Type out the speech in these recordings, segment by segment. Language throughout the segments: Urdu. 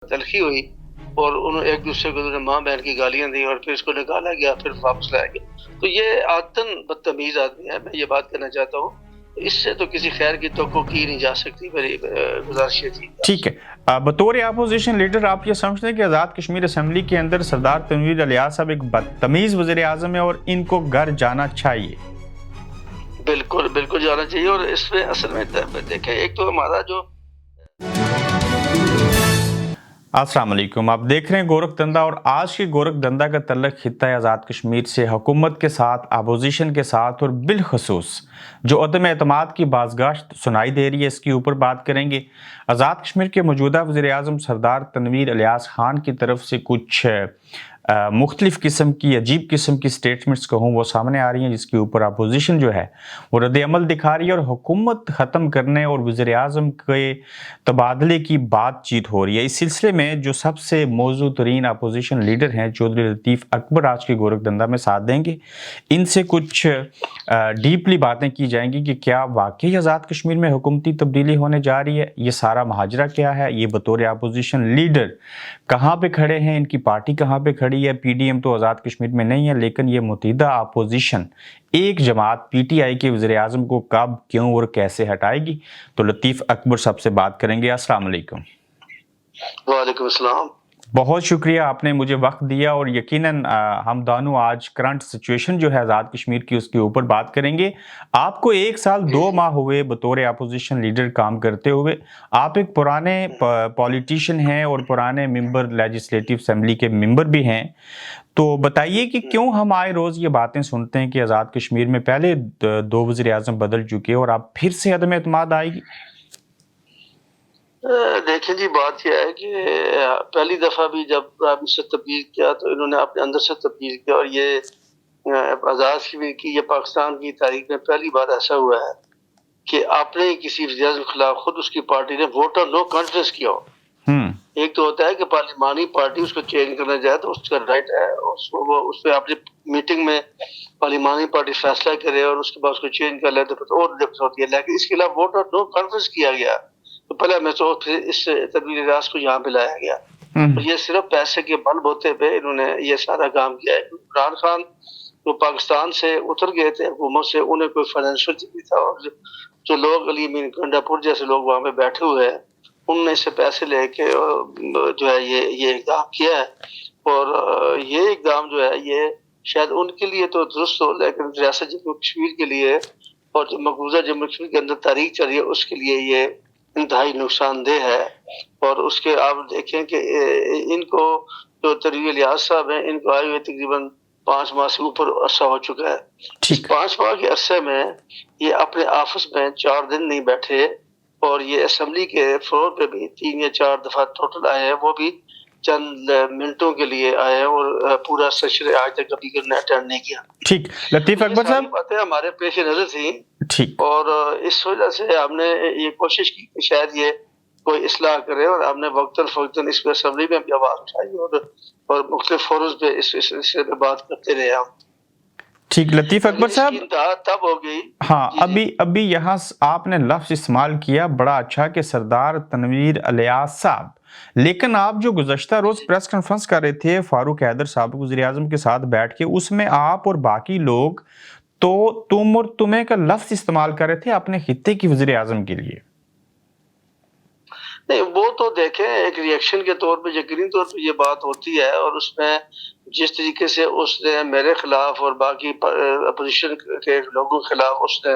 تلخی ہوئی اور انہوں ایک دوسرے کو ماں بہن کی گالیاں دی اور پھر اس کو نکالا گیا، پھر واپس لایا گیا. تو یہ عادتاً بدتمیز آدمی ہے. میں یہ بات کہنا چاہتا ہوں اس سے تو کسی خیر کی توقع کی نہیں جا سکتی. میری گزارش یہ تھی. ٹھیک ہے، بطور اپوزیشن لیڈر آپ یہ سمجھتے ہیں کہ آزاد کشمیر اسمبلی کے اندر سردار تنویر الیاس صاحب ایک بدتمیز وزیر اعظم ہے اور ان کو گھر جانا چاہیے؟ بالکل بالکل جانا چاہیے. اور اس میں اصل میں دیکھیں، ایک تو ہمارا جو السلام علیکم، آپ دیکھ رہے ہیں گورکھ دھندا، اور آج کی گورکھ دھندا کا تعلق خطہ آزاد کشمیر سے حکومت کے ساتھ، اپوزیشن کے ساتھ، اور بالخصوص جو عدم اعتماد کی بازگشت سنائی دے رہی ہے اس کے اوپر بات کریں گے. آزاد کشمیر کے موجودہ وزیر اعظم سردار تنویر الیاس خان کی طرف سے کچھ مختلف قسم کی، عجیب قسم کی سٹیٹمنٹس کہوں وہ سامنے آ رہی ہیں، جس کے اوپر اپوزیشن جو ہے وہ رد عمل دکھا رہی ہے اور حکومت ختم کرنے اور وزیر اعظم کے تبادلے کی بات چیت ہو رہی ہے. اس سلسلے میں جو سب سے موزوں ترین اپوزیشن لیڈر ہیں چودھری لطیف اکبر آج کی گورکھ دھندا میں ساتھ دیں گے. ان سے کچھ ڈیپلی باتیں کی جائیں گی کہ کیا واقعی آزاد کشمیر میں حکومتی تبدیلی ہونے جا رہی ہے، یہ سارا مہاجرہ کیا ہے، یہ بطور اپوزیشن لیڈر کہاں پہ کھڑے ہیں، ان کی پارٹی کہاں پہ کھڑی ہے. پی ڈی ایم تو آزاد کشمیر میں نہیں ہے، لیکن یہ متحدہ اپوزیشن ایک جماعت پی ٹی آئی کے وزیر اعظم کو کب، کیوں اور کیسے ہٹائے گی. تو لطیف اکبر صاحب سے بات کریں گے. السلام علیکم. وعلیکم السلام. بہت شکریہ آپ نے مجھے وقت دیا، اور یقیناً ہم دونوں آج کرنٹ سچویشن جو ہے آزاد کشمیر کی اس کے اوپر بات کریں گے. آپ کو 1 سال 2 ماہ ہوئے بطور اپوزیشن لیڈر کام کرتے ہوئے. آپ ایک پرانے پولیٹیشین ہیں اور پرانے ممبر لیجسلیٹو اسمبلی کے ممبر بھی ہیں. تو بتائیے کہ کیوں ہم آئے روز یہ باتیں سنتے ہیں کہ آزاد کشمیر میں پہلے 2 وزیر اعظم بدل چکے اور اب پھر سے عدم اعتماد آئے گی؟ دیکھیں جی، بات یہ ہے کہ پہلی دفعہ بھی جب پرائم منسٹر تبدیل کیا تو انہوں نے اپنے اندر سے تبدیل کیا، اور یہ آزاد کشمیر کی، یہ پاکستان کی تاریخ میں پہلی بار ایسا ہوا ہے کہ آپ نے کسی وزیر اعظم کے خلاف خود اس کی پارٹی نے ووٹ آف نو کانفیڈنس کیا ہو. ایک تو ہوتا ہے کہ پارلیمانی پارٹی اس کو چینج کرنا چاہے تو اس کا رائٹ ہے، اس پہ اپنی میٹنگ میں پارلیمانی پارٹی فیصلہ کرے اور اس کے بعد اس کو چینج کر لے تو پھر اور دقت ہوتی ہے. لیکن اس کے خلاف ووٹ آف نو کانفیڈنس کیا گیا تو پہلے میں تو پھر اس تنویر الیاس کو یہاں پہ لایا گیا. اور یہ صرف پیسے کے بل بوتے پہ انہوں نے یہ سارا کام کیا ہے. عمران خان جو پاکستان سے اتر گئے تھے حکومت سے، انہیں کوئی فائنینشیل نہیں تھا، اور جو لوگ علی امین گنڈا پور جیسے لوگ وہاں پہ بیٹھے ہوئے ہیں انہوں نے اس سے پیسے لے کے جو ہے یہ اقدام کیا ہے. اور یہ اقدام جو ہے یہ شاید ان کے لیے تو درست ہو، لیکن ریاست جموں کشمیر کے لیے اور جو مقبوضہ جموں کشمیر کے اندر تاریخ چل رہی ہے اس کے لیے یہ انتہائی نقصان دہ ہے. اور اس کے آپ دیکھیں کہ ان کو جو تنویر الیاس صاحب ہیں ان کو آئے ہوئے تقریباً 5 ماہ سے اوپر عرصہ ہو چکا ہے. اس 5 ماہ کے عرصے میں یہ اپنے آفس میں 4 دن نہیں بیٹھے، اور یہ اسمبلی کے فلور پہ بھی 3 یا 4 دفعہ ٹوٹل آئے ہیں، وہ بھی چند منٹوں کے لیے آئے ہیں، اور پورا سیشن آج تک کبھی اٹینڈ نہیں کیا. ٹھیک، لطیف اکبر صاحب، باتیں ہمارے پیش نظر تھیں. ٹھیک، اور اس وجہ سے ہم نے یہ کوشش کی کہ شاید یہ کوئی اصلاح کرے، اور ہم نے وقتاً فوقتاً اس پہ اسمبلی میں بھی آواز اٹھائی اور مختلف فورمز پہ اس پہ بات کرتے رہے ہم. ٹھیک. لطیف اکبر صاحب، تب ہو گئی. ہاں، ابھی یہاں آپ نے لفظ استعمال کیا بڑا اچھا کہ سردار تنویر الیاس صاحب، لیکن آپ جو گزشتہ روز پریس کانفرنس کر رہے تھے فاروق حیدر صاحب وزیر اعظم کے ساتھ بیٹھ کے، اس میں آپ اور باقی لوگ تو تم اور تمہیں کا لفظ استعمال کر رہے تھے اپنے خطے کی وزیر اعظم کے لیے. نہیں، وہ تو دیکھیں ایک ریئیکشن کے طور پہ یقینی طور پہ یہ بات ہوتی ہے، اور اس میں جس طریقے سے اس نے میرے خلاف اور باقی اپوزیشن کے لوگوں کے خلاف اس نے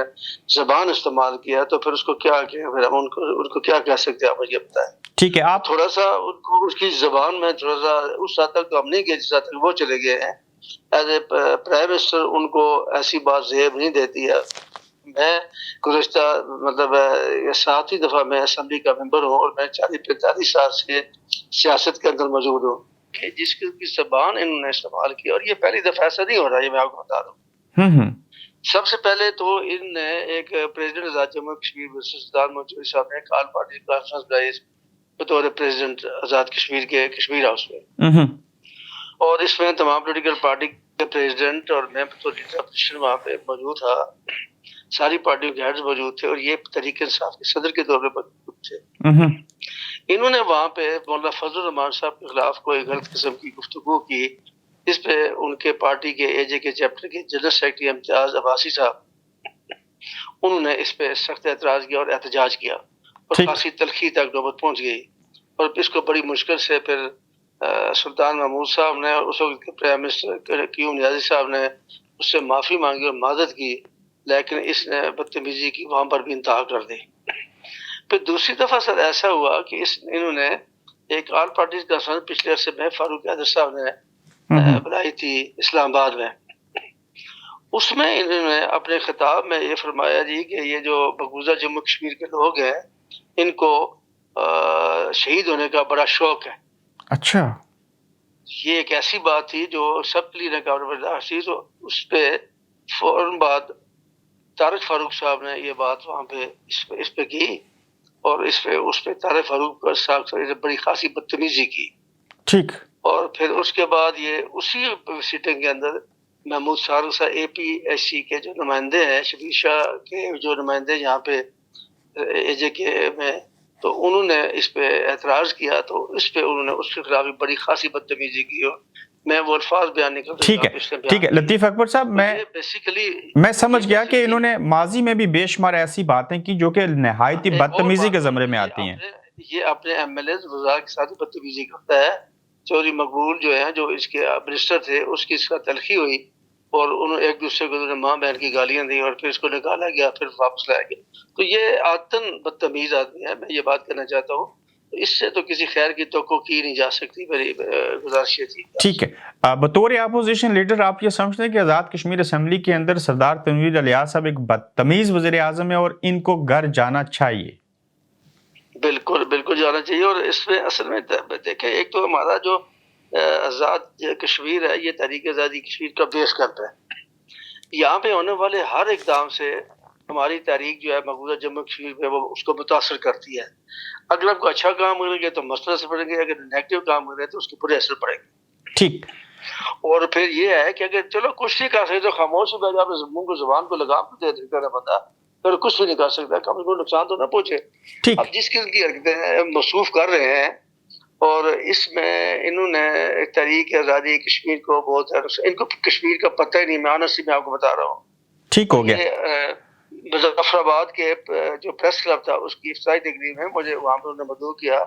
زبان استعمال کیا تو پھر اس کو کیا کہ پھر ہم ان کو کیا کہہ سکتے ہیں، آپ مجھے بتائیں. ٹھیک ہے، آپ تھوڑا سا ان کو اس کی زبان میں تھوڑا سا اس حد تک تو ہم نہیں گئے جس حد تک وہ چلے گئے ہیں. ایز اے پرائم منسٹر ان کو ایسی بات زیب نہیں دیتی ہے. میں گزشتہ 7 دفعہ میں اسمبلی کا ممبر ہوں، اور میں 40-45 سال سے سیاست کے اندر موجود ہوں کہ جس کی زبان انہوں نے استعمال کی، اور یہ پہلی دفعہ ایسا نہیں ہو رہا، یہ میں آپ کو بتا دوں. سب سے پہلے تو ان نے ایک پریزیڈنٹ آزاد جموں کشمیر سردار منصور صاحب نے آل پارٹی کانفرنس بلائی بطور پریزیڈنٹ آزاد کشمیر کے کشمیر ہاؤس میں، اور اس میں تمام پولیٹیکل پارٹی کے پریزیڈنٹ اور میں بطور لیڈر اپوزیشن وہاں پہ موجود تھا. ساری پارٹیوں کے ہیڈز موجود تھے، اور یہ تحریک انصاف کے صدر کے طور پہ موجود تھے. انہوں نے وہاں پہ مولانا فضل الرحمان صاحب کے خلاف کوئی غلط قسم کی گفتگو کی. اس پہ ان کے پارٹی کے اے جے کے چیپٹر کے جنرل سیکرٹری امتیاز عباسی صاحب انہوں نے اس پہ سخت اعتراض کیا اور احتجاج کیا اور خاصی تلخی تک نوبت پہنچ گئی. اور اس کو بڑی مشکل سے پھر سلطان محمود صاحب نے اور اس وقت کے پرائم منسٹر قیوم نیازی صاحب نے اس سے معافی مانگی اور معذرت کی، لیکن اس نے بدتمیزی کی وہاں پر بھی انتہا کر دی. پھر دوسری دفعہ سر ایسا ہوا کہ انہوں نے ایک آل پارٹیز کانفرنس پچھلے عرصے میں فاروق حیدر صاحب نے بنائی تھی اسلام آباد میں. اس میں انہوں نے اپنے خطاب میں یہ فرمایا جی کہ یہ جو مقبوضہ جموں کشمیر کے لوگ ہیں ان کو شہید ہونے کا بڑا شوق ہے. اچھا، یہ ایک ایسی بات تھی جو سب کے لیے ناقابل برداشت تھی. تو اس پہ فوراً بعد طارق فاروق صاحب نے یہ بات وہاں پہ اس پہ کی اور اس پہ طارق فاروق صاحب نے بڑی خاصی بدتمیزی کی. ٹھیک. اور پھر اس کے بعد یہ اسی سیٹنگ کے اندر محمود سارق صاحب اے پی ایس سی کے جو نمائندے ہیں، شبیر شاہ کے جو نمائندے یہاں پہ اے جے کے میں، تو انہوں نے اس پہ اعتراض کیا. تو اس پہ انہوں نے اس کے خلاف بڑی خاصی بدتمیزی کی اور میں وہ الفاظ بیان نہیں کر سکتا. ٹھیک ہے لطیف اکبر صاحب، میں سمجھ گیا کہ انہوں نے ماضی میں بھی بے شمار ایسی باتیں کی جو کہ نہایت ہی بدتمیزی کے زمرے میں آتی ہیں. یہ اپنے ایم ایل اے وزراء کے ساتھ بدتمیزی کرتا ہے. چوری مقبول جو ہے جو اس کے منسٹر تھے اس کی اس کا تلخی ہوئی اور انہوں ایک دوسرے کو ماں بہن کی گالیاں دی اور پھر اس کو نکالا گیا، پھر واپس لایا گیا. تو یہ عادتاً بدتمیز آدمی ہے. میں یہ بات کہنا چاہتا ہوں اس سے تو کسی خیر کی توقع کی نہیں جا سکتی. میری گزارش یہ تھی. ٹھیک ہے، بطور اپوزیشن لیڈر آپ یہ سمجھتے ہیں کہ آزاد کشمیر اسمبلی کے اندر سردار تنویر الیاس صاحب ایک بدتمیز وزیر اعظم ہے اور ان کو گھر جانا چاہیے؟ بالکل بالکل جانا چاہیے. اور اس میں اصل میں دیکھیں، ایک تو ہمارا جو آزاد کشمیر ہے یہ تحریک آزادی کشمیر کا بیس کرتا ہے. یہاں پہ ہونے والے ہر اقدام سے ہماری تحریک جو ہے مقبوضہ جموں کشمیر پہ وہ اس کو متاثر کرتی ہے. اگر آپ کو اچھا کام کریں گے تو مثبت اثر پڑیں گے، اگر نیگیٹو کام کریں تو اس کے برے اثر پڑیں گے. ٹھیک. اور پھر یہ ہے کہ اگر چلو کچھ نہیں کر سکتے تو خاموش ہو جائے، آپ منہ کو زبان کو لگام دیتا بندہ تو کچھ بھی نہیں کر سکتا، کم از کم نقصان تو نہ پہنچے. اب جس قسم کی حرکتیں موصوف کر رہے ہیں اور اس میں انہوں نے تحریک آزادی کشمیر کو بہت ان کو کشمیر کا پتہ ہی نہیں. میں آنےسٹلی میں آپ کو بتا رہا ہوں. ٹھیک ہو گیا. مظفر آباد کے جو پریس کلب تھا اس کی افتتاحی تقریب میں مجھے وہاں پہ انہوں نے مدعو کیا.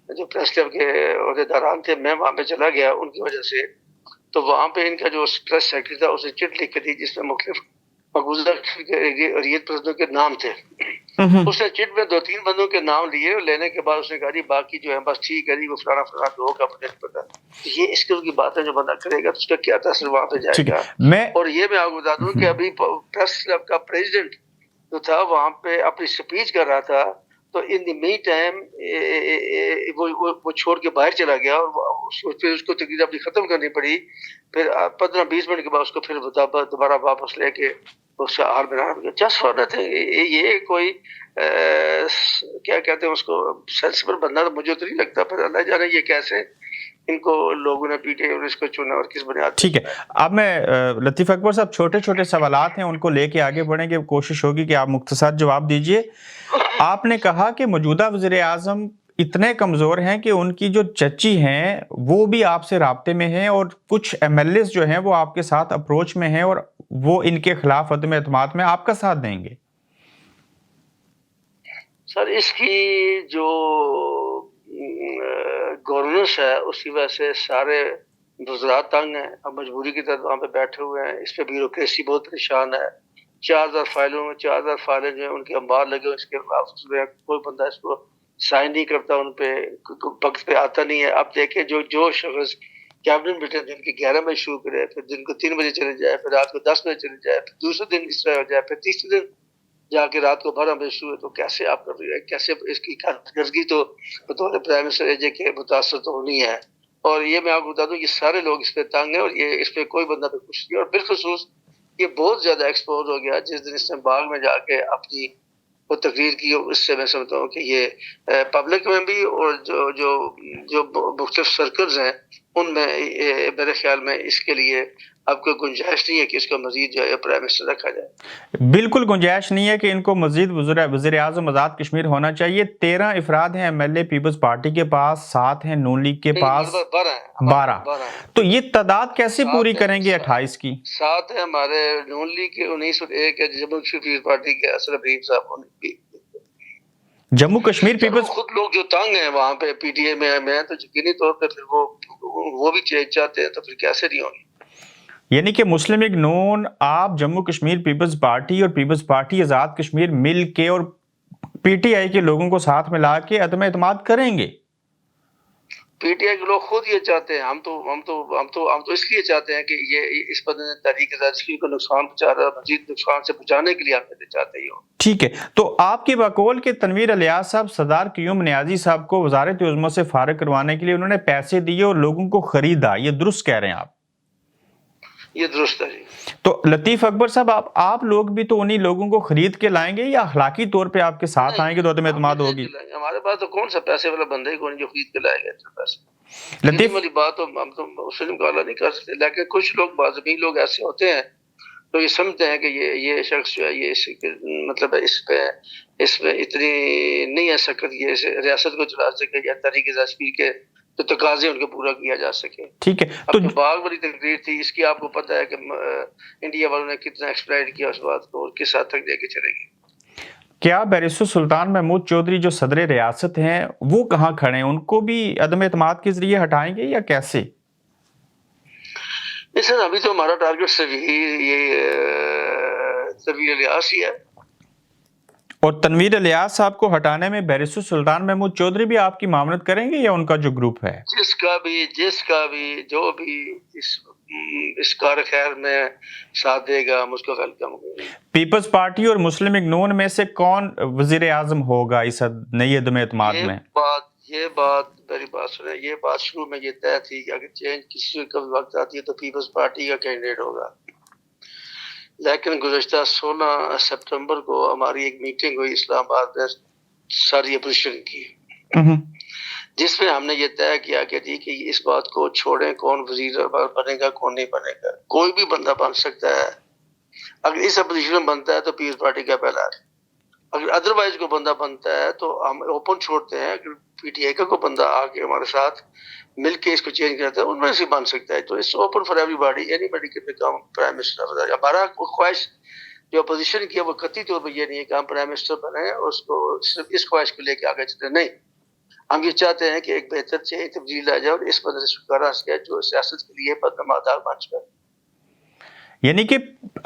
جو پریس کلب کے عہدیداران تھے میں وہاں پہ چلا گیا ان کی وجہ سے. تو وہاں پہ ان کا جو پریس سیکرٹری تھا اسے چٹ لکھ کے دی جس میں مختلف مقبوضہ ریت پرستوں کے نام تھے. اس نے چٹ میں 2-3 بندوں کے نام لیے اور لینے کے بعد اس نے کہا جی باقی جو ہے بس ٹھیک ہے جی وہ فلانا فلانا لوگوں کا مجھے نہیں پتا. یہ اس قسم کی باتیں جو بندہ کرے گا تو اس کا کیا تاثر وہاں پہ جائے گا. اور یہ میں آپ کو بتا دوں کہ ابھی پریس کلب کا پریزیڈنٹ جو تھا وہاں پہ اپنی سپیچ کر رہا تھا تو ان دی مین ٹائم وہ چھوڑ کے باہر چلا گیا اور پھر اس کو تقریر اپنی ختم کرنی پڑی. پھر 15-20 منٹ کے بعد اس کو پھر دوبارہ واپس لے کے اس کا ہار بنا دیا. Just for nothing. یہ کوئی کیا کہتے ہیں اس کو سینسبل بندہ تو مجھے تو نہیں لگتا. پھر اللہ جانے یہ کیسے ان کو لوگوں نے پیٹے اور اس کو چنا اور کس بنیاد. ٹھیک ہے، اب میں لطیف اکبر صاحب چھوٹے چھوٹے سوالات ہیں ان کو لے کے آگے بڑھیں گے. کوشش ہوگی کہ آپ مختصر جواب دیجئے. آپ نے کہا کہ موجودہ وزیر اعظم اتنے کمزور ہیں کہ ان کی جو چچی ہیں وہ بھی آپ سے رابطے میں ہیں اور کچھ ایم ایل ایز جو ہیں وہ آپ کے ساتھ اپروچ میں ہیں اور وہ ان کے خلاف عدم اعتماد میں آپ کا ساتھ دیں گے. سر اس کی جو گورننس ہے اس کی وجہ سے سارے وزراء تنگ ہیں. اب مجبوری کی طرح وہاں پہ بیٹھے ہوئے ہیں. اس پہ بیوروکریسی بہت پریشان ہے. 4000 فائلوں میں 4000 فائلیں جو ہیں ان کے انبار لگے. اس کے کوئی بندہ اس کو سائن نہیں کرتا، ان پہ وقت پہ آتا نہیں ہے. اب دیکھیں جو شخص کیبنٹ میٹنگ دن کے 11 بجے شروع کرے، پھر دن کو 3 بجے چلے جائے، پھر رات کو 10 بجے چلے جائے، پھر دوسرے دن اس طرح ہو جائے، پھر تیسرے دن جا کے رات کو 12 بجے شروع ہے. تو کیسے آپ کر رہے ہیں؟ کیسے اس کی کارکردگی تو بطور پرائم منسٹر اے جے کے متاثر تو ہونی ہے. اور یہ میں آپ کو بتا دوں یہ سارے لوگ اس پہ تنگ ہیں اور یہ اس پہ کوئی بندہ پہ کچھ نہیں. اور بالخصوص یہ بہت زیادہ ایکسپوز ہو گیا جس دن اس نے باغ میں جا کے اپنی وہ تقریر کی. اس سے میں سمجھتا ہوں کہ یہ پبلک میں بھی اور جو مختلف سرکلز ہیں ان میں میرے خیال میں اس کے لیے اب کوئی گنجائش نہیں ہے کہ اس کو مزید جو ہے پرائم منسٹر رکھا جائے. بالکل گنجائش نہیں ہے کہ ان کو مزید وزیر اعظم آزاد کشمیر ہونا چاہیے. 13 افراد ہیں M L A Peoples Party کے پاس، 7 ہیں نون لیگ کے پاس، 12. تو یہ تعداد کیسے پوری کریں گے 28 کی؟ 7 ہے ہمارے نون لیگ کے، 1901 ہے جموں کشمیر پیپلز پارٹی کے اسد ابراہیم صاحب. جموں کشمیر پیپلز خود لوگ جو تنگ ہیں وہاں پہ پی ٹی اے میں تو یقینی طور پہ پھر وہ بھی چینج چاہتے ہیں، تو پھر کیسے نہیں ہوگی. یعنی کہ مسلم لیگ نون، آپ جموں کشمیر پیپلز پارٹی اور پیپلز پارٹی آزاد کشمیر مل کے اور پی ٹی آئی کے لوگوں کو ساتھ ملا کے عدم اعتماد کریں گے؟ پی ٹی آئی کے لوگ خود یہ چاہتے ہیں. ہم تو اس لیے چاہتے ہیں کہ یہ اس بندے نے تحریک آزاد کشمیر کو نقصان پہنچا رہا ہے، مزید نقصان سے بچانے کے لیے ہم چاہتے ہی ہوں. ٹھیک ہے. تو آپ کی بقول کہ تنویر الیاس صاحب سردار قیوم نیازی صاحب کو وزارت عظمیٰ سے فارغ کروانے کے لیے انہوں نے پیسے دیے اور لوگوں کو خریدا، یہ درست کہہ رہے ہیں آپ؟ یہ درست ہے جی. تو لطیف اکبر صاحب، آپ لوگ بھی تو انہی لوگوں کو خرید کے لائیں گے یا اخلاقی طور پہ آپ کے ساتھ آئیں گے تو عدم اعتماد ہوگی؟ ہمارے پاس تو کون سا پیسے والا بندہ ہی کون جو خرید کے لائے گا پیسے. لطیف والی بات تو ہم تو اس سے مقابلہ نہیں کر سکتے، لیکن کچھ لوگ بعض لوگ ایسے ہوتے ہیں تو یہ سمجھتے ہیں کہ یہ شخص جو ہے یہ مطلب اس پہ اتنی نہیں ہے سکت یہ ریاست کو چلا سکے یا تحریک آزاد کشمیر کے تو تقاضے ان کو پورا کیا جا سکے. ٹھیک ہے. اب جو باغ بڑی تقریر تھی اس کی آپ کو پتہ ہے کہ انڈیا والوں نے کتنا ایکسپلائٹ کیا اس بات کو اور کس حد تک لے کے چلے گی. کیا بیرسٹر سلطان محمود چودھری جو صدر ریاست ہیں وہ کہاں کھڑے ہیں؟ ان کو بھی عدم اعتماد کے ذریعے ہٹائیں گے یا کیسے؟ سر ابھی تو ہمارا ٹارگٹ صرف یہ تنویر الیاس ہی ہے. اور تنویر الیاس صاحب کو ہٹانے میں بیرسٹر سلطان محمود چودھری بھی آپ کی معاونت کریں گے یا ان کا جو گروپ ہے؟ جس کا بھی جو بھی اس کار خیر میں ساتھ دے گا ہم اس کو ویلکم کریں گے. پیپلز پارٹی اور مسلم لیگ نون میں سے کون وزیر اعظم ہوگا اس نئی عدم اعتماد میں؟ یہ بات میری بات سنیں، یہ بات شروع میں یہ طے تھی کہ اگر چینج کسی کا بھی وقت آتی ہے تو پیپلز پارٹی کا کینڈیڈیٹ ہوگا. لیکن گزشتہ 16 سپٹمبر کو ہماری ایک میٹنگ ہوئی اسلام آباد میں ساری اپوزیشن کی، جس میں ہم نے یہ طے کیا کہ جی کہ اس بات کو چھوڑیں کون وزیر بنے گا کون نہیں بنے گا. کوئی بھی بندہ بن سکتا ہے، اگر اس اپوزیشن میں بنتا ہے تو پیپلز پارٹی کا پہلا ہے، اگر ادروائز کو بندہ بنتا ہے تو ہم اوپن چھوڑتے ہیں. اگر پی ٹی آئی کا کوئی بندہ آ کے ہمارے ساتھ مل کے اس کو چینج کرتا ہے ان میں سے بن سکتا ہے. تو اس open for everybody, anybody can become prime minister. ہمارا خواہش جو اپوزیشن کی ہے وہ قطعی طور پر یہ نہیں ہے کہ ہم پرائم منسٹر بنیں اور اس کو صرف اس خواہش کو لے کے آگے چلے. نہیں، ہم یہ چاہتے ہیں کہ ایک بہتر چینج تبدیل آ جائے اور اس بندے سے چھٹکارا کیا جو سیاست کے لیے بدنمادار بن چکا ہے. یعنی کہ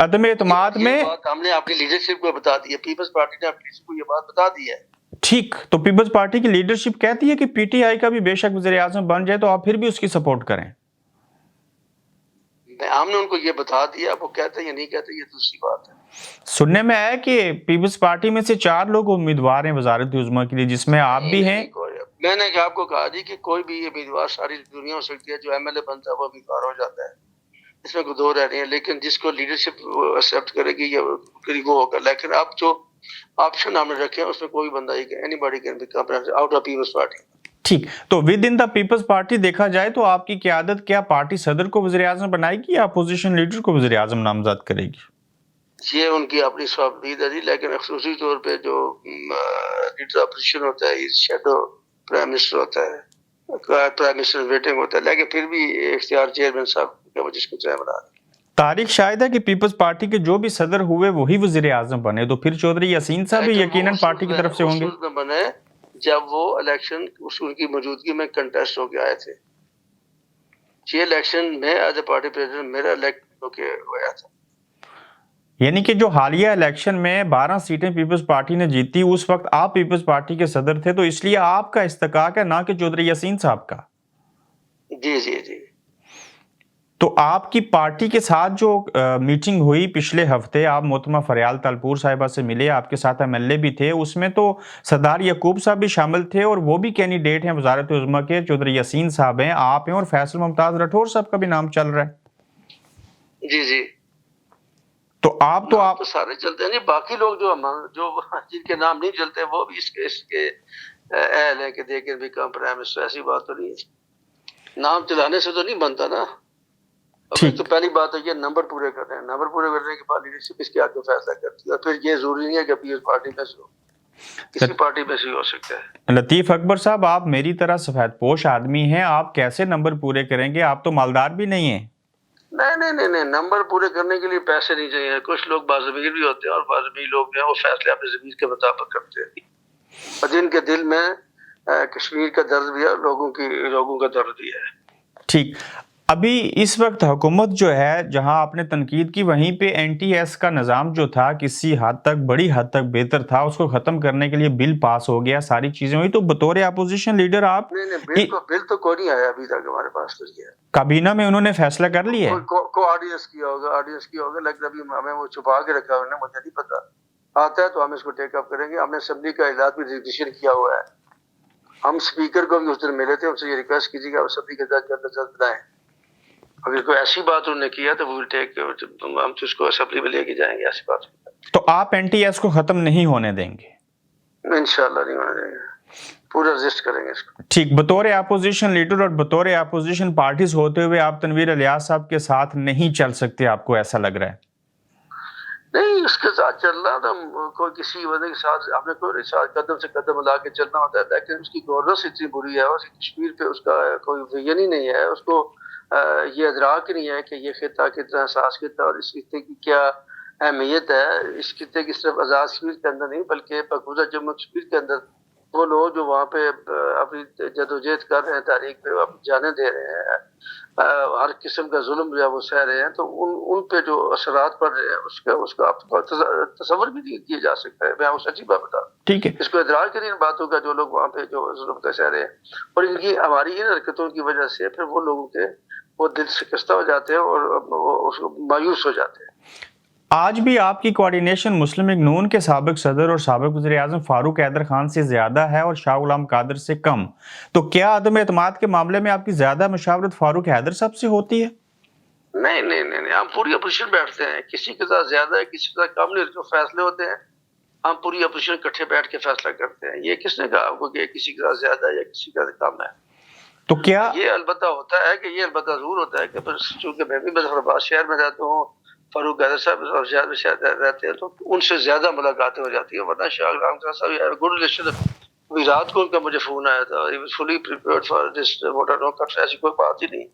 عدم اعتماد میں بات ہم نے اپنی لیڈرشپ کو بتا دی ہے، پیپلز پارٹی نے اپنی لیڈرشپ کو یہ بات بتا دی ہے. ٹھیک. تو پیپلز پارٹی کی لیڈرشپ کہتی ہے کہ پی ٹی آئی کا بھی بے شک وزیر اعظم بن جائے تو آپ پھر بھی اس کی سپورٹ کریں. ہم نے ان کو یہ بتا دیا، وہ کہتے ہیں یا نہیں کہتے یہ دوسری بات ہے. سننے میں آیا کہ پیپلز پارٹی میں سے 4 لوگ امیدوار ہیں وزارت عظمیٰ کے لیے جس میں آپ بھی ہیں. میں نے آپ کو کہا جی کہ کوئی بھی امیدوار ساری دنیا ہو سکتی ہے، جو ایم ایل اے بنتا ہے وہ امیدوار ہو جاتا ہے، اس میں کوئی دو رہ نہیں ہے. لیکن جس کو لیڈرشپ ایکسیپٹ کرے گی یا وہ ہوگا. لیکن اب جو آپشن ہم نے رکھے ہیں اس میں کوئی بندہ anybody can become out of Peoples Party. ٹھیک. تو within the Peoples Party دیکھا جائے تو آپ کی قیادت کیا پارٹی صدر کو وزیر اعظم بنائے گی یا اپوزیشن لیڈر کو وزیر اعظم نامزد کرے گی؟ یہ ان کی اپنی صوابدید ہے جی. لیکن خصوصی طور پہ جو لیڈر اپوزیشن ہوتا ہے شیڈو پرائم منسٹر ہوتا ہے، پرائم منسٹر ویٹنگ ہوتا ہے، لیکن پھر بھی اختیار چیئرمین صاحب جس کو چاہے بنا. تاریخ شاید ہے کہ پیپلز پارٹی کے جو بھی صدر ہوئے وہی وزیر اعظم بنے، تو پھر چودھری یاسین صاحب بھی یقیناً پارٹی کی طرف سے ہوں گے. بنے جب وہ الیکشن ان کی موجودگی میں کنٹیسٹ ہو کے آئے تھے. یہ الیکشن میں ایز اے پارٹی پریزیڈنٹ میرا الیکٹ ہو کے ہوا تھا. یعنی کہ جو حالیہ الیکشن میں 12 سیٹیں پیپلز پارٹی نے جیتی اس وقت آپ پیپلز پارٹی کے صدر تھے، تو اس لیے آپ کا استحقاق ہے نہ کہ چودھری یاسین صاحب کا. جی جی جی. تو آپ کی پارٹی کے ساتھ جو میٹنگ ہوئی پچھلے ہفتے، آپ محترمہ فریال تالپور صاحبہ سے ملے، آپ کے ساتھ ایم ایل اے بھی تھے، اس میں تو سردار یعقوب صاحب بھی شامل تھے اور وہ بھی کینڈیڈیٹ ہیں وزارت عظمیٰ کے. چودھری یاسین صاحب ہیں، آپ ہیں، اور فیصل ممتاز راٹھور صاحب کا بھی نام چل رہا ہے. جی جی. تو آپ تو سارے چلتے ہیں نہیں، باقی لوگ جو جن کے نام نہیں چلتے وہ بھی اس کے اہل ہیں کہ دے کے بھی کم پرائم منسٹر. ایسی بات تو نہیں ہے. نام چلانے سے تو نہیں بنتا نا. ابھی ٹھیک تو پہلی بات تو یہ نمبر پورے کر رہے ہیں. نمبر پورے کرنے کے بعد لیڈرشپ اس کے آگے فیصلہ کرتی ہے. اور پھر یہ ضروری نہیں ہے کہ پیپلز پارٹی میں سے ہو, کسی پارٹی میں سے ہی ہو سکتا ہے. لطیف اکبر صاحب, آپ میری طرح سفید پوش آدمی ہیں, آپ کیسے نمبر پورے کریں گے؟ آپ تو مالدار بھی نہیں ہیں. نہیں, نمبر پورے کرنے کے لیے پیسے نہیں چاہیے. کچھ لوگ باضمیر بھی ہوتے ہیں, اور باضمیر لوگ جو ہیں وہ فیصلے اپنی ضمیر کے مطابق کرتے ہیں, اور جن کے دل میں کشمیر کا درد بھی ہے, لوگوں کا درد بھی ہے. ٹھیک, ابھی اس وقت حکومت جو ہے, جہاں آپ نے تنقید کی, وہیں پہ این ٹی ایس کا نظام جو تھا کسی حد تک, بڑی حد تک بہتر تھا. اس کو ختم کرنے کے لیے بل پاس ہو گیا, ساری چیزیں ہوئی. تو بطور اپوزیشن لیڈر آپ نہیں, بل تو کوئی نہیں آیا ابھی تک ہمارے پاس. تو یہ کابینہ میں انہوں نے فیصلہ کر لیا ہے. کو آرڈیننس کیا ہوگا, لیکن ابھی ہمیں وہ چھپا کے رکھا ہے, مجھے نہیں پتا. آتا ہے تو ہم اس کو ٹیک اپ کریں گے. ہم نے اسمبلی کا اجلاس بھی ریزولوشن کیا ہوا ہے. ہم اسپیکر کو بھی اس دن ملے تھے, ان سے یہ ریکویسٹ کیجیے کہ آپ اسمبلی کے جلد لائیں. اگر کوئی ایسی بات انہوں نے کیا تو وہ ٹیک, ہم تو اس کو اسمبلی میں لے کے جائیں گے. ایسی بات تو آپ این ٹی ایس کو ختم نہیں ہونے دیں گے؟ انشاءاللہ نہیں ہونے دیں گے, پورا ریزسٹ کریں گے اس کو. ٹھیک, بطور اپوزیشن لیڈر اور بطور اپوزیشن پارٹیز ہوتے ہوئے آپ تنویر الیاس صاحب کے ساتھ نہیں چل سکتے, آپ کو ایسا لگ رہا ہے؟ نہیں, اس کے ساتھ چلنا تو کوئی کسی بندے کے ساتھ آپ نے کوئی ساتھ قدم سے قدم ملا کے چلنا ہوتا ہے, لیکن اس کی گورننس اتنی بری ہے, اس کشمیر پہ اس کا کوئی ویژن ہی نہیں ہے. اس کو یہ ادراک نہیں ہے کہ یہ خطہ کتنا حساس خطہ, اور اس خطے کی کیا اہمیت ہے. اس خطے کی صرف آزاد کشمیر کے اندر نہیں, بلکہ مقبوضہ جموں کشمیر کے اندر وہ لوگ جو وہاں پہ اپنی جدوجہد کر رہے ہیں, تاریخ پہ اپنی جانیں دے رہے ہیں, ہر قسم کا ظلم جو ہے وہ سہ رہے ہیں, تو ان پہ جو اثرات پڑ رہے ہیں اس کا آپ کو تصور بھی نہیں کیا جا سکتا ہے. میں آپ کو سچی بات بتا, ٹھیک ہے, اس کو ادراک کریں ان باتوں کا, جو لوگ وہاں پہ جو ظلم کا سہ رہے ہیں, اور ان کی ہماری ان حرکتوں کی وجہ سے پھر وہ لوگوں کے وہ دل شکستہ ہو جاتے ہیں اور مایوس ہو جاتے ہیں. آج بھی آپ کی کوارڈینیشن مسلم لیگ نون کے سابق صدر اور سابق وزیر اعظم فاروق حیدر خان سے زیادہ ہے اور شاہ غلام قادر سے کم. تو کیا عدم اعتماد کے معاملے میں آپ کی زیادہ مشاورت فاروق حیدر صاحب سے ہوتی ہے؟ نہیں, ہم پوری اپوزیشن بیٹھتے ہیں, کسی کے ساتھ زیادہ ہے کسی کے ساتھ کم نہیں. جو فیصلے ہوتے ہیں ہم پوری اپوزیشن اکٹھے بیٹھ کے فیصلہ کرتے ہیں. یہ کس نے کہا آپ کو کہ کسی کے ساتھ زیادہ ہے یا کسی کے ساتھ کم ہے؟ تو کیا یہ البتہ ہوتا ہے کہ یہ البتہ ضرور ہوتا ہے کہ چونکہ میں بھی مظفرآباد شہر میں رہتا ہوں, فاروق حیدر صاحب اور شہر میں شاید رہتے ہیں, تو ان سے زیادہ ملاقاتیں ہو جاتی ہیں. ورنہ شاہ غلام خان صاحب گڈ ریلیشن. ابھی رات کو ان کا مجھے فون آیا تھا, فلی پریپیئرڈ فار دس ووٹر, ایسی کوئی بات ہی نہیں.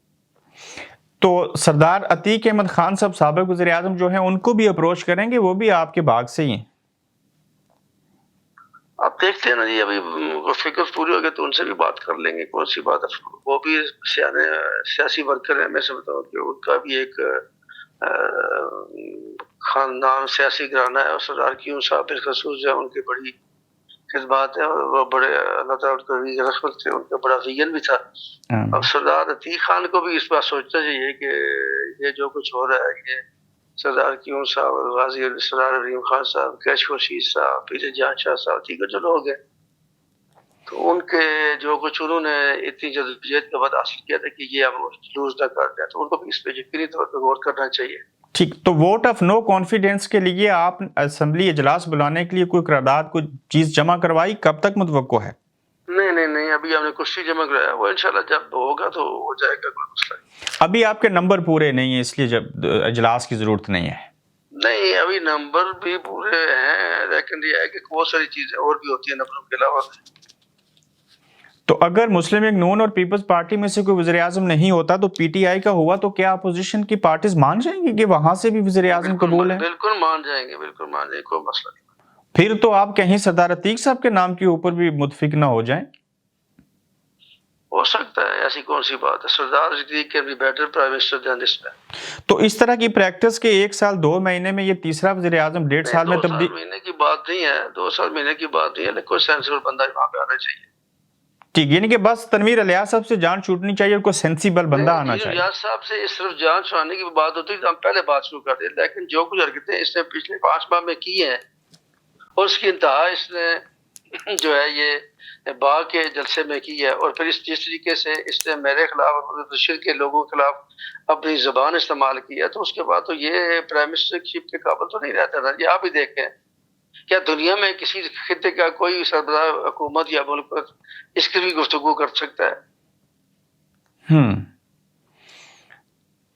تو سردار عتیق احمد خان صاحب سابق وزیر اعظم جو ہیں, ان کو بھی اپروچ کریں گے؟ وہ بھی آپ کے باغ سے ہی ہیں. آپ دیکھتے ہیں نا جی, ابھی فکر پوری ہو گئی تو ان سے بھی بات کر لیں گے. کون سی بات ہے, وہ بھی سیاسی ورکر ہیں. میں سمجھتا ہوں کہ ان کا بھی ایک خاندان سیاسی گھرانہ ہے, اور سردار کیوں صاحب بالخصوص جو ان کی بڑی خدمات ہیں, اور وہ بڑے اللہ تعالیٰ کو رحمت سے, ان کا بڑا ویژن بھی تھا. اب سردار عتیق خان کو بھی اس بات سوچنا چاہیے کہ یہ جو کچھ ہو رہا ہے, یہ سردار کیوں صاحب, غازی سردار عظیم خان صاحب, کیش خورشید صاحب, پیر جہاں شاہ صاحب, دیگر جو لوگ ہیں, تو ان کے جو کچھ انہوں نے اتنی جدوجہد کے بعد حاصل کیا تھا کہ یہ ہم لوز نہ کر دیں, تو ان کو بھی اس پہ یقینی طور پہ غور کرنا چاہیے. ٹھیک, تو ووٹ آف نو کانفیڈنس کے لیے آپ اسمبلی اجلاس بلانے کے لیے کوئی قرارداد, کوئی چیز جمع کروائی؟ کب تک متوقع ہے؟ نہیں, ابھی ہم نے کچھ نہیں جمع کرایا. وہ انشاءاللہ جب ہوگا تو ہو جائے گا, کوئی مسئلہ نہیں. ابھی آپ کے نمبر پورے نہیں ہیں, اس لیے جب اجلاس کی ضرورت نہیں ہے. نہیں, ابھی نمبر بھی پورے ہیں, لیکن یہ ہے کہ بہت ساری چیزیں اور بھی ہوتی ہیں نمبروں کے علاوہ. تو اگر مسلم لیگ نون اور پیپلز پارٹی میں سے کوئی وزیر اعظم نہیں ہوتا تو پی ٹی آئی کا ہوا, تو کیا اپوزیشن کی پارٹیز مان جائیں گی کہ وہاں سے بھی وزیر اعظم قبول ہے؟ بالکل مان جائیں گے, کوئی مسئلہ نہیں. پھر تو آپ کہیں سردار عتیق صاحب کے نام کے اوپر بھی متفق نہ ہو جائیں؟ ہو سکتا ہے, ایسی کون سی بات ہے. Sardar Atiq can be better prime minister than this man. تو اس طرح کی پریکٹس کے 1 سال 2 مہینے میں یہ تیسرا وزیر اعظم 1.5 سال میں 2 سال مہینے کی بات نہیں ہے, 2 سال مہینے کی بات نہیں ہے, لیکن کوئی سینسیبل بندہ وہاں پہ آنا چاہیے. ٹھیک, یعنی کہ بس تنویر الیاس صاحب سے جان چھوٹنی چاہیے اور کوئی سینسیبل بندہ آنا چاہیے. الیاس صاحب سے صرف جان چھڑانے کی بات ہوتی ہے تو ہم پہلے بات شروع کر دیں, لیکن جو کچھ حرکتیں اس نے پچھلے 5 ماہ میں کی ہیں, اور اس کی انتہا اس نے جو ہے یہ باغ کے جلسے میں کی ہے, اور پھر جس طریقے سے اس نے میرے خلاف بشیر کے لوگوں کے خلاف اپنی زبان استعمال کی ہے, تو اس کے بعد تو یہ پرائم منسٹر شپ کے قابل تو نہیں رہتا نا. یہ آپ ہی دیکھیں, کیا دنیا میں کسی خطے کا کوئی سربراہ حکومت یا ملک پر اس کی بھی گفتگو کر سکتا ہے؟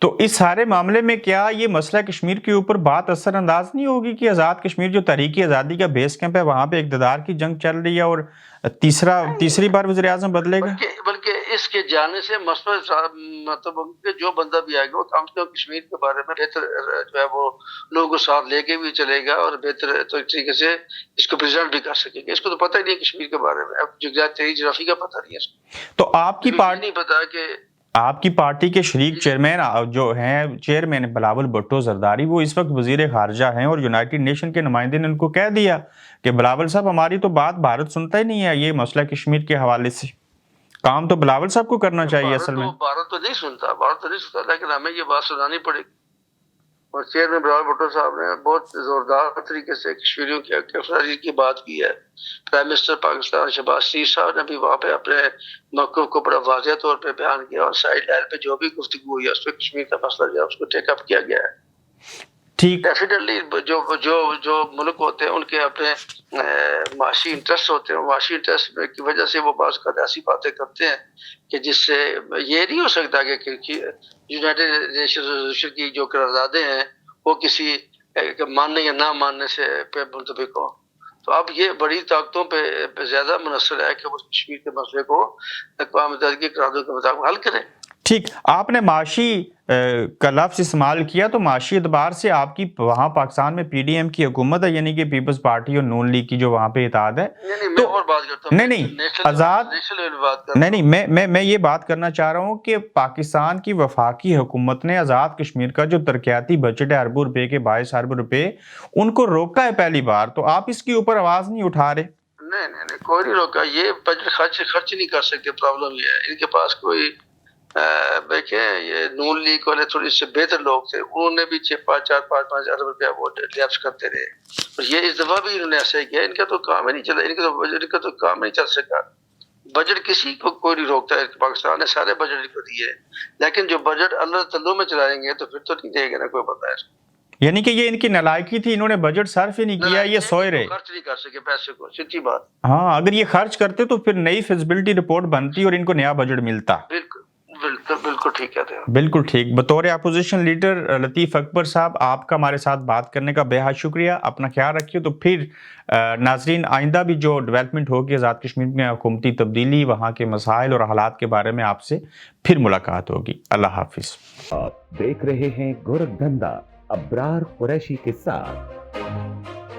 تو اس سارے معاملے میں کیا یہ مسئلہ کشمیر کے اوپر بات اثر انداز نہیں ہوگی کہ آزاد کشمیر جو تحریک آزادی کا بیس کیمپ ہے وہاں پہ اقتدار کی جنگ چل رہی ہے اور تیسری بار وزیر اعظم بدلے گا؟ بلکہ اس کے جانے سے مطلب جو بندہ بھی آئے گا وہ کم سے کم کشمیر کے بارے میں بہتر جو ہے وہ لوگوں کو ساتھ لے کے بھی چلے گا اور بہتر طریقے سے اس کو پریزنٹ بھی کر سکے گا. اس کو تو پتہ ہی نہیں کشمیر کے بارے میں, اب جغرافی کا پتہ نہیں ہے اس کو. تو آپ کی پارٹی نہیں پتا کہ آپ کی پارٹی کے شریک چیئرمین جو ہیں چیئرمین بلاول بھٹو زرداری, وہ اس وقت وزیر خارجہ ہیں اور یونائٹڈ نیشن کے نمائندے نے ان کو کہہ دیا کہ بلاول صاحب ہماری تو بات بھارت سنتا ہی نہیں ہے یہ مسئلہ کشمیر کے حوالے سے, کام تو بلاول صاحب کو کرنا چاہیے اصل میں. بھارت تو نہیں سنتا, لیکن ہمیں یہ بات سنانی پڑے گی. اور چیئرمین بلاول بھٹو صاحب نے بہت زوردار طریقے سے کشمیریوں کی افزائی کی بات کی ہے. پرائم منسٹر پاکستان شہباز شریف صاحب نے بھی وہاں پہ اپنے موقف کو بڑا واضح طور پہ بیان کیا, اور سائیڈ لائن پہ جو بھی گفتگو ہوئی ہے اس پہ کشمیر کا مسئلہ جو ہے اس کو ٹیک اپ کیا گیا ہے. ٹھیک, ڈیفینیٹلی جو ملک ہوتے ہیں ان کے اپنے معاشی انٹرسٹ ہوتے ہیں, معاشی انٹرسٹ کی وجہ سے وہ بعض کا ایسی باتیں کرتے ہیں کہ جس سے یہ نہیں ہو سکتا کہ یونائٹڈ نیشن ریزولوشن کی جو قراردادیں ہیں وہ کسی ماننے یا نہ ماننے سے پہ منطبق ہو. تو اب یہ بڑی طاقتوں پہ زیادہ منحصر ہے کہ وہ کشمیر کے مسئلے کو اقوام متحدہ کی قراردادوں کے مطابق حل کریں. ٹھیک, آپ نے معاشی کا لفظ استعمال کیا تو معاشی اعتبار سے آپ کی وہاں پاکستان میں پی ڈی ایم کی حکومت ہے, یعنی کہ پیپلز پارٹی اور نون لیگ کی جو وہاں پہ اتحاد ہے. میں یہ بات کرنا چاہ رہا ہوں کہ پاکستان کی وفاقی حکومت نے آزاد کشمیر کا جو ترقیاتی بجٹ ہے اربوں روپے کے 22 ارب روپے ان کو روکا ہے پہلی بار, تو آپ اس کے اوپر آواز نہیں اٹھا رہے؟ نہیں کوئی نہیں روکا. یہ بجٹ خرچ نہیں کر سکتے. پرابلم یہ ہے ان کے پاس کوئی دیکھیں یہ نون لیگ والے تھوڑی سے بہتر لوگ تھے, انہوں نے بھی 4-5 ارب روپیہ وہ لیپس کرتے رہے, اور یہ اس دفعہ بھی انہوں نے ایسا ہی کیا. ان کا تو کام ہی نہیں چلا, ان کا تو کام نہیں چل سکا. بجٹ کسی کو کوئی نہیں روکتا ہے, پاکستان نے سارے بجٹ کو دیے, لیکن جو بجٹ اللہ تعالیٰ میں چلائیں گے تو پھر تو نہیں دے گا نا کوئی بندہ ہے. یعنی کہ یہ ان کی نالائکی تھی, انہوں نے بجٹ صرف ہی نہیں کیا, یہ سوئے رہے, خرچ نہیں کر سکے پیسے کو, سچی بات. ہاں, اگر یہ خرچ کرتے تو پھر نئی فیزیبلٹی رپورٹ بنتی اور ان کو نیا بجٹ ملتا. بالکل ٹھیک کہتے ہیں, بالکل ٹھیک. بطور اپوزیشن لیڈر لطیف اکبر صاحب, آپ کا ہمارے ساتھ بات کرنے کا بے حد شکریہ. اپنا خیال رکھیے. تو پھر ناظرین, آئندہ بھی جو ڈیولپمنٹ ہوگی آزاد کشمیر میں حکومتی تبدیلی, وہاں کے مسائل اور حالات کے بارے میں آپ سے پھر ملاقات ہوگی. اللہ حافظ. آپ دیکھ رہے ہیں گورکھ دھندا ابرار قریشی کے ساتھ.